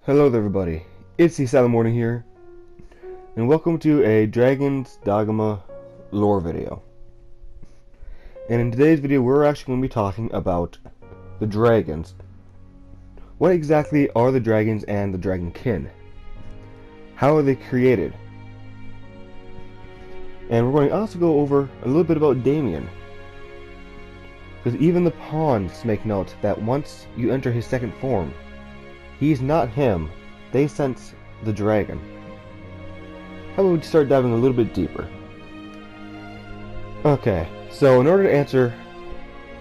Hello there everybody, it's the Silent Morning here, and welcome to a Dragon's Dogma lore video. And in today's video we're actually going to be talking about the dragons. What exactly are the dragons and the dragonkin? How are they created? And we're going to also go over a little bit about Damien. Because even the pawns make note that once you enter his second form, he's not him. They sense the dragon. How about we start diving a little bit deeper? Okay, so in order to answer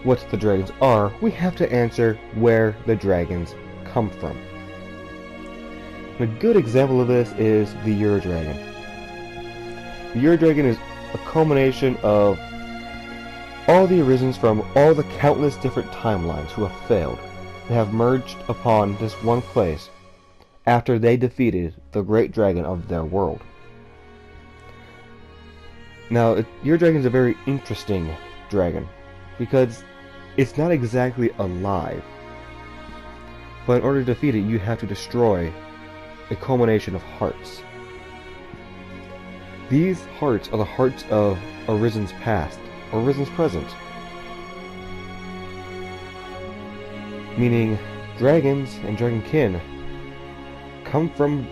what the dragons are, we have to answer where the dragons come from. And a good example of this is the Ur-Dragon. The Ur-Dragon is a culmination of all the Arisens from all the countless different timelines who have failed. They have merged upon this one place after they defeated the great dragon of their world. Now, your dragon is a very interesting dragon because it's not exactly alive, but in order to defeat it you have to destroy a culmination of hearts. These hearts are the hearts of Arisen's past, or Arisen's present. Meaning, dragons and dragonkin come from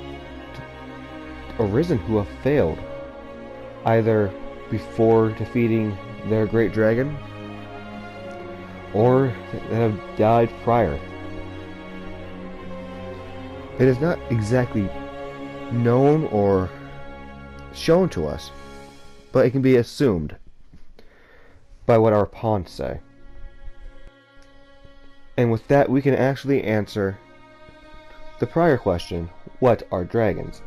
Arisen who have failed, either before defeating their great dragon, or that have died prior. It is not exactly known or shown to us, but it can be assumed by what our pawns say. And with that, we can actually answer the prior question, what are dragons?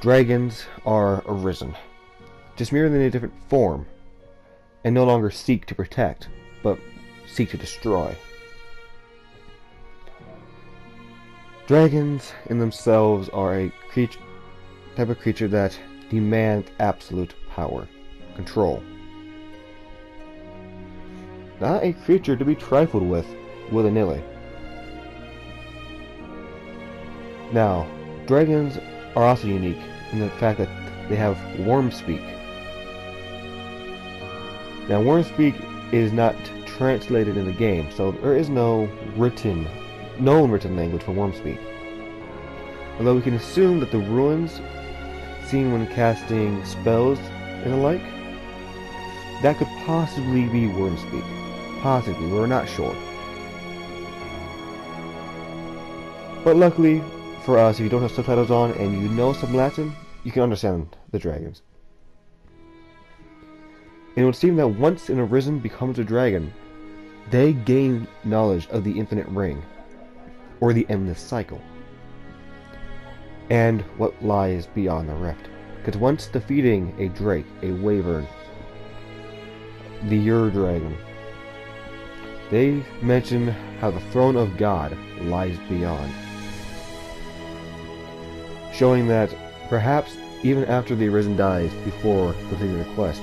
Dragons are arisen, just merely in a different form, and no longer seek to protect, but seek to destroy. Dragons in themselves are a type of creature that demand absolute power, control. Not a creature to be trifled with willy-nilly. Now, dragons are also unique in the fact that they have worm speak. Now, worm speak is not translated in the game, so there is no known written language for worm speak. Although we can assume that the ruins seen when casting spells and the like, that could possibly be worm speak. Possibly, we're not sure. But luckily for us, if you don't have subtitles on and you know some Latin, you can understand the dragons. And it would seem that once an Arisen becomes a dragon, they gain knowledge of the infinite ring, or the endless cycle, and what lies beyond the rift. Because once defeating a drake, a wyvern, the Ur-Dragon, they mention how the throne of God lies beyond, showing that perhaps even after the Arisen dies before completing their quest,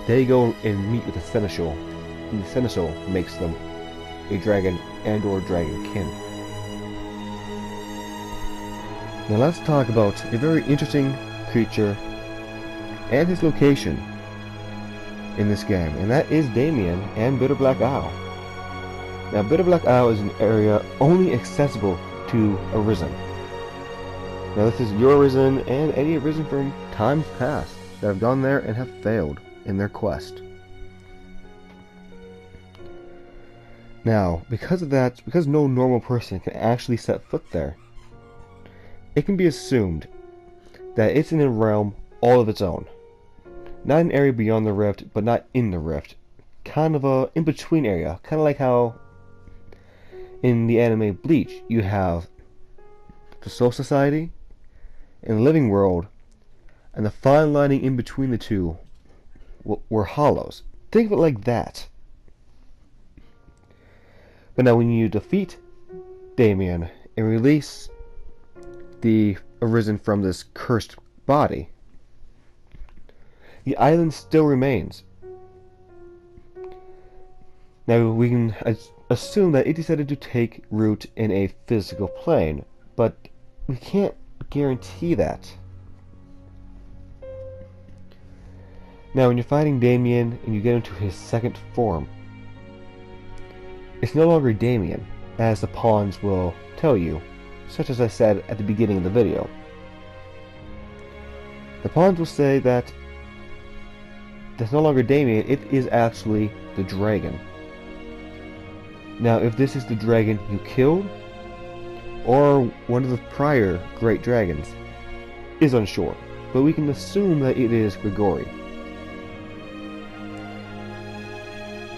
they go and meet with the Seneschal, and the Seneschal makes them a dragon and or dragonkin. Now let's talk about a very interesting creature and his location in this game, and that is Damien and Bitter Black Isle. Now, Bitter Black Isle is an area only accessible to Arisen. Now, this is your Arisen and any Arisen from times past that have gone there and have failed in their quest. Now, because of that, because no normal person can actually set foot there, it can be assumed that it's in a realm all of its own. Not an area beyond the rift, but not in the rift. Kind of a in-between area, kind of like how in the anime Bleach, you have the Soul Society and the Living World, and the fine lining in between the two were hollows. Think of it like that. But now when you defeat Damien and release the Arisen from this cursed body, the island still remains. Now we can assume that it decided to take root in a physical plane, but we can't guarantee that. Now, when you're fighting Damien and you get into his second form, it's no longer Damien, as the pawns will tell you, such as I said at the beginning of the video. The pawns will say that that's no longer Damien, it is actually the dragon. Now, if this is the dragon you killed, or one of the prior great dragons, is unsure, but we can assume that it is Grigori.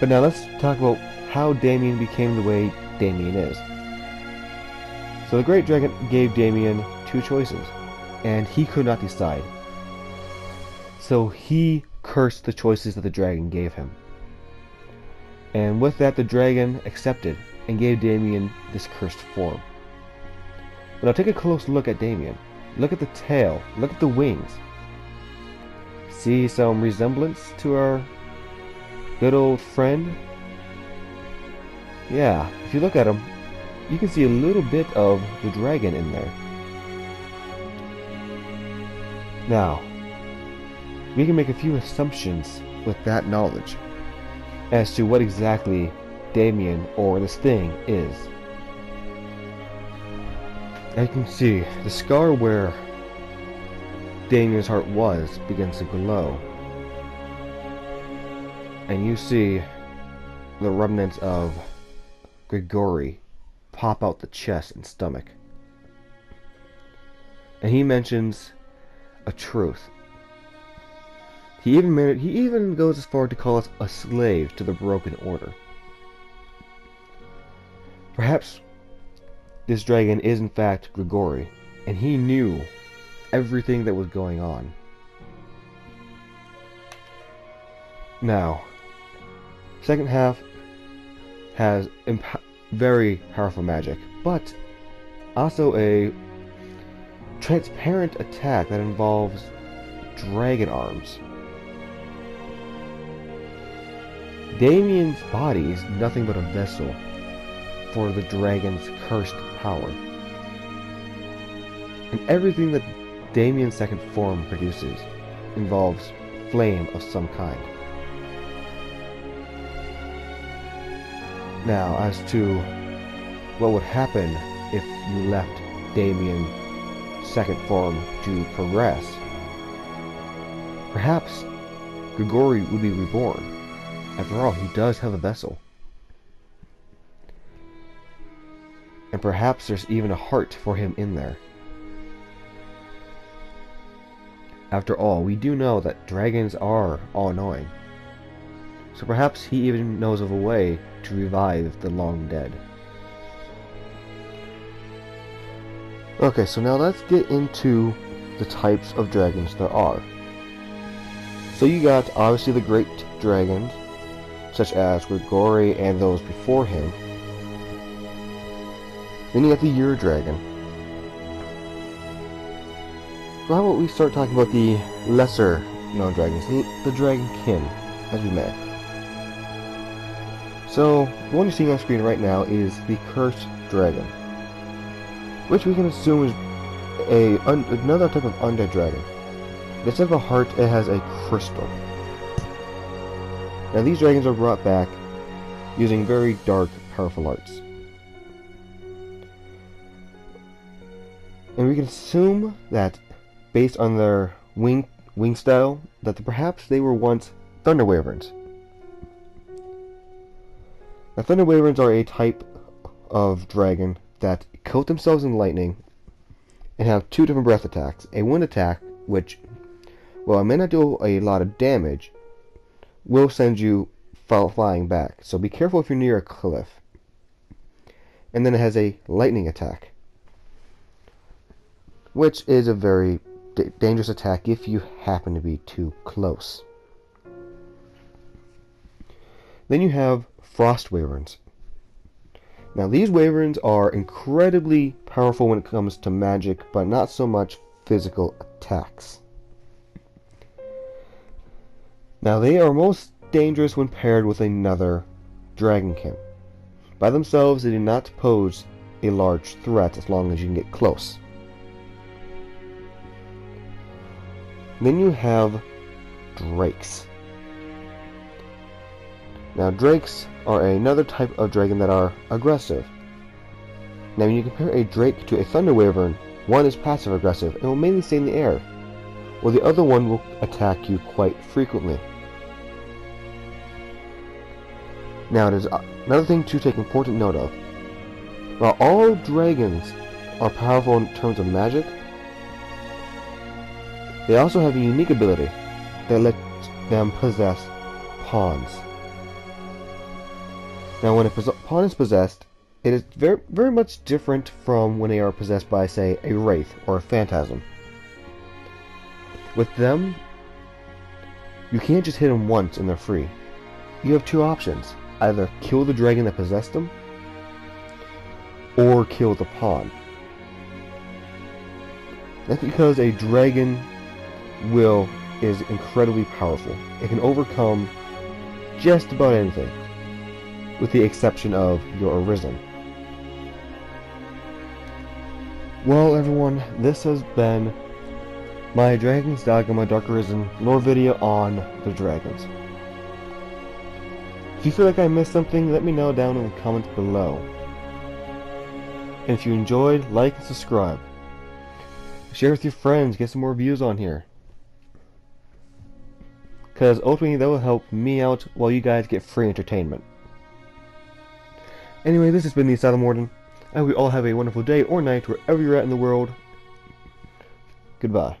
But now let's talk about how Damien became the way Damien is. So the great dragon gave Damien two choices, and he could not decide. So he cursed the choices that the dragon gave him. And with that, the dragon accepted and gave Damien this cursed form. But now take a close look at Damien. Look at the tail, look at the wings. See some resemblance to our good old friend? Yeah, if you look at him, you can see a little bit of the dragon in there. Now, we can make a few assumptions with that knowledge as to what exactly Damien or this thing is. As you can see, the scar where Damien's heart was begins to glow. And you see the remnants of Grigori pop out the chest and stomach. And he mentions a truth. He even goes as far to call us a slave to the broken order. Perhaps this dragon is in fact Grigori, and he knew everything that was going on. Now, second half has very powerful magic, but also a transparent attack that involves dragon arms. Damien's body is nothing but a vessel for the dragon's cursed power. And everything that Damien's second form produces involves flame of some kind. Now, as to what would happen if you left Damien's second form to progress, perhaps Grigori would be reborn. After all, he does have a vessel. And perhaps there's even a heart for him in there. After all, we do know that dragons are all-knowing. So perhaps he even knows of a way to revive the long dead. Okay, so now let's get into the types of dragons there are. So you got obviously the great dragons, such as Grigori and those before him. Then you got the Ur dragon. So how about we start talking about the lesser known dragons, the dragonkin, as we may. So, the one you're seeing on screen right now is the cursed dragon, which we can assume is another type of undead dragon. Instead of a heart, it has a crystal. Now these dragons are brought back using very dark, powerful arts. And we can assume that, based on their wing style, that perhaps they were once Thunder Wyverns. Now Thunder Wyverns are a type of dragon that coat themselves in lightning and have two different breath attacks. A wind attack, which, well, it may not do a lot of damage, will send you flying back. So be careful if you're near a cliff. And then it has a lightning attack, which is a very dangerous attack if you happen to be too close. Then you have Frost Wyverns. Now these wyverns are incredibly powerful when it comes to magic, but not so much physical attacks. Now they are most dangerous when paired with another dragonkin. By themselves, they do not pose a large threat as long as you can get close. Then you have drakes. Now drakes are another type of dragon that are aggressive. Now when you compare a drake to a thunder wyvern, one is passive aggressive and will mainly stay in the air, while the other one will attack you quite frequently. Now there's another thing to take important note of. While all dragons are powerful in terms of magic, they also have a unique ability that lets them possess pawns. Now when a pawn is possessed, it is very much different from when they are possessed by, say, a wraith or a phantasm. With them, you can't just hit them once and they're free. You have two options: either kill the dragon that possessed them, or kill the pawn. That's because a dragon will is incredibly powerful. It can overcome just about anything, with the exception of your Arisen. Well everyone, this has been my Dragon's Dogma Dark Arisen lore video on the dragons. If you feel like I missed something, let me know down in the comments below. And if you enjoyed, like and subscribe. Share with your friends, get some more views on here. Because ultimately that will help me out while you guys get free entertainment. Anyway, this has been the Asylum Warden. I hope you all have a wonderful day or night wherever you're at in the world. Goodbye.